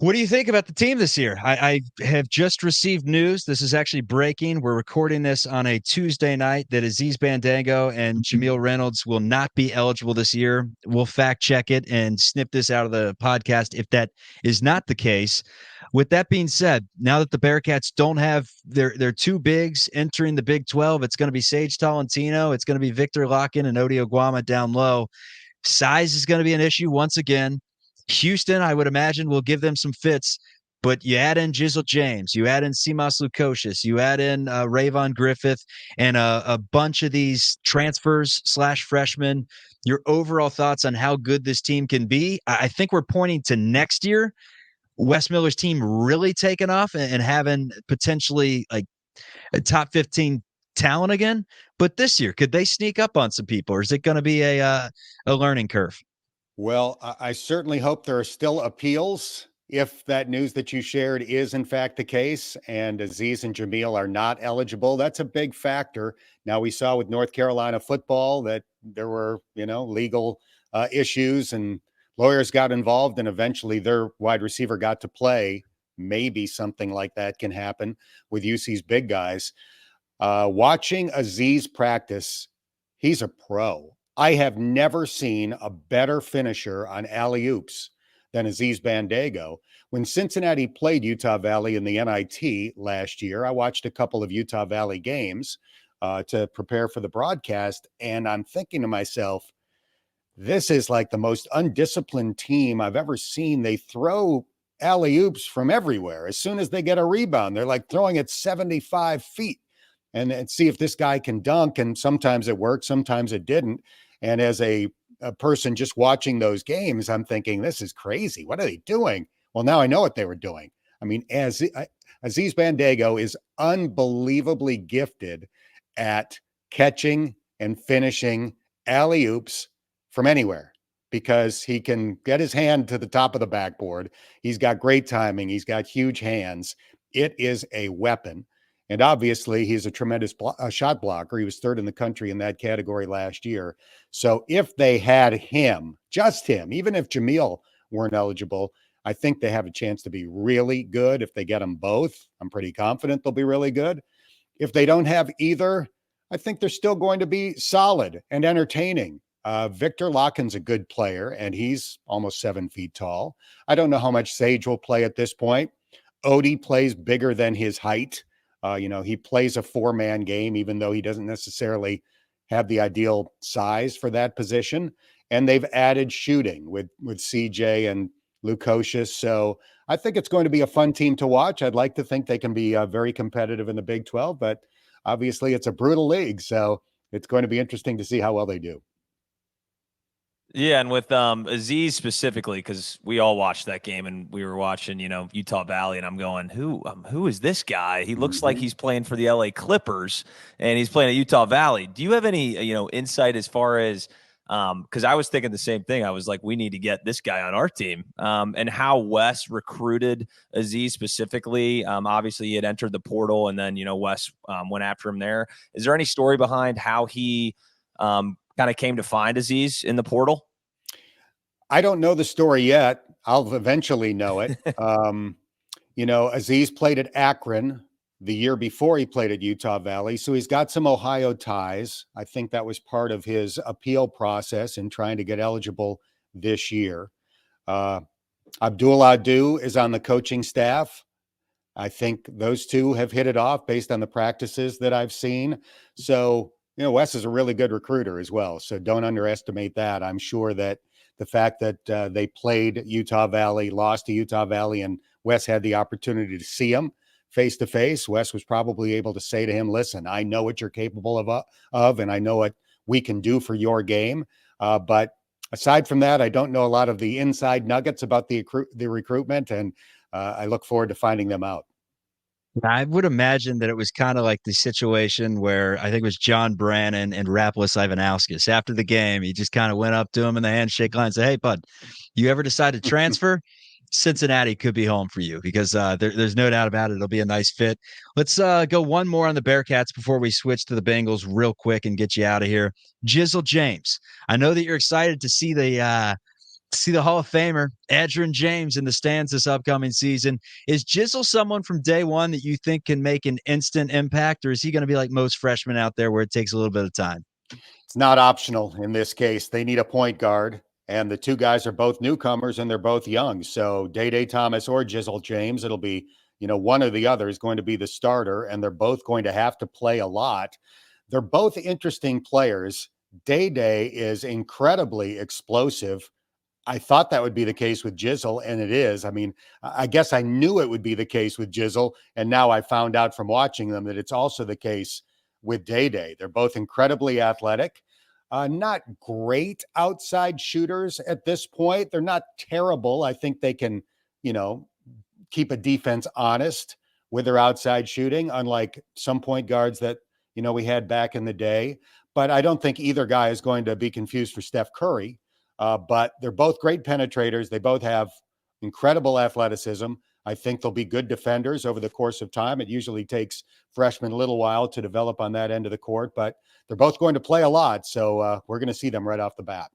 What do you think about the team this year? I have just received news. This is actually breaking. We're recording this on a Tuesday night that Aziz Bandaogo and Jameel Reynolds will not be eligible this year. We'll fact check it and snip this out of the podcast if that is not the case. With that being said, now that the Bearcats don't have their two bigs entering the Big 12, it's going to be Sage Tolentino, it's going to be Victor Locken and Odi Oguama down low. Size is going to be an issue once again. Houston, I would imagine, will give them some fits, but you add in Jizzle James, you add in Simas Lukosius, you add in Rayvon Griffith, and a bunch of these transfers / freshmen. Your overall thoughts on how good this team can be? I think we're pointing to next year, Wes Miller's team really taking off and having potentially like a top 15 talent again. But this year, could they sneak up on some people, or is it going to be a learning curve? Well, I certainly hope there are still appeals if that news that you shared is in fact the case and Aziz and Jameel are not eligible. That's a big factor. Now, we saw with North Carolina football that there were, legal issues and lawyers got involved and eventually their wide receiver got to play. Maybe something like that can happen with UC's big guys. Watching Aziz practice, he's a pro. I have never seen a better finisher on alley-oops than Aziz Bandaogo. When Cincinnati played Utah Valley in the NIT last year, I watched a couple of Utah Valley games to prepare for the broadcast, and I'm thinking to myself, this is like the most undisciplined team I've ever seen. They throw alley-oops from everywhere. As soon as they get a rebound, they're like throwing it 75 feet and see if this guy can dunk. And sometimes it worked, sometimes it didn't. And as a person just watching those games, I'm thinking, this is crazy. What are they doing? Well, now I know what they were doing. I mean, Aziz Bandaogo is unbelievably gifted at catching and finishing alley-oops from anywhere because he can get his hand to the top of the backboard. He's got great timing. He's got huge hands. It is a weapon. And obviously, he's a tremendous shot blocker. He was third in the country in that category last year. So if they had him, just him, even if Jameel weren't eligible, I think they have a chance to be really good. If they get them both, I'm pretty confident they'll be really good. If they don't have either, I think they're still going to be solid and entertaining. Victor Locken's a good player, and he's almost 7 feet tall. I don't know how much Sage will play at this point. Odie plays bigger than his height. He plays a 4-man game, even though he doesn't necessarily have the ideal size for that position. And they've added shooting with CJ and Lukosius. So I think it's going to be a fun team to watch. I'd like to think they can be very competitive in the Big 12, but obviously it's a brutal league. So it's going to be interesting to see how well they do. Yeah, and with Aziz specifically, because we all watched that game and we were watching, Utah Valley, and I'm going, who is this guy? He looks like he's playing for the LA Clippers, and he's playing at Utah Valley. Do you have any, insight as far as, because I was thinking the same thing. I was like, we need to get this guy on our team, and how Wes recruited Aziz specifically. Obviously, he had entered the portal, and then, Wes went after him there. Is there any story behind how he kind of came to find Aziz in the portal? I don't know the story yet. I'll eventually know it. Aziz played at Akron the year before he played at Utah Valley. So he's got some Ohio ties. I think that was part of his appeal process in trying to get eligible this year. Abdul Adu is on the coaching staff. I think those two have hit it off based on the practices that I've seen. So, Wes is a really good recruiter as well. So don't underestimate that. I'm sure that the fact that they played Utah Valley, lost to Utah Valley, and Wes had the opportunity to see him face to face, Wes was probably able to say to him, listen, I know what you're capable of, and I know what we can do for your game. But aside from that, I don't know a lot of the inside nuggets about the recruitment, and I look forward to finding them out. I would imagine that it was kind of like the situation where I think it was John Brannon and Raplis Ivanauskas. After the game, he just kind of went up to him in the handshake line and said, hey, bud, you ever decide to transfer? Cincinnati could be home for you because there's no doubt about it. It'll be a nice fit. Let's go one more on the Bearcats before we switch to the Bengals real quick and get you out of here. Jizzle James, I know that you're excited to see the see the Hall of Famer, Adrian James, in the stands this upcoming season. Is Jizzle someone from day one that you think can make an instant impact, or is he going to be like most freshmen out there where it takes a little bit of time? It's not optional in this case. They need a point guard, and the two guys are both newcomers and they're both young. So Day Thomas or Jizzle James, it'll be, one or the other is going to be the starter, and they're both going to have to play a lot. They're both interesting players. Day is incredibly explosive. I thought that would be the case with Jizzle, and it is. I mean, I guess I knew it would be the case with Jizzle, and now I found out from watching them that it's also the case with Day. They're both incredibly athletic, not great outside shooters at this point. They're not terrible. I think they can, keep a defense honest with their outside shooting, unlike some point guards that, we had back in the day. But I don't think either guy is going to be confused for Steph Curry. But they're both great penetrators. They both have incredible athleticism. I think they'll be good defenders over the course of time. It usually takes freshmen a little while to develop on that end of the court, but they're both going to play a lot. So we're going to see them right off the bat.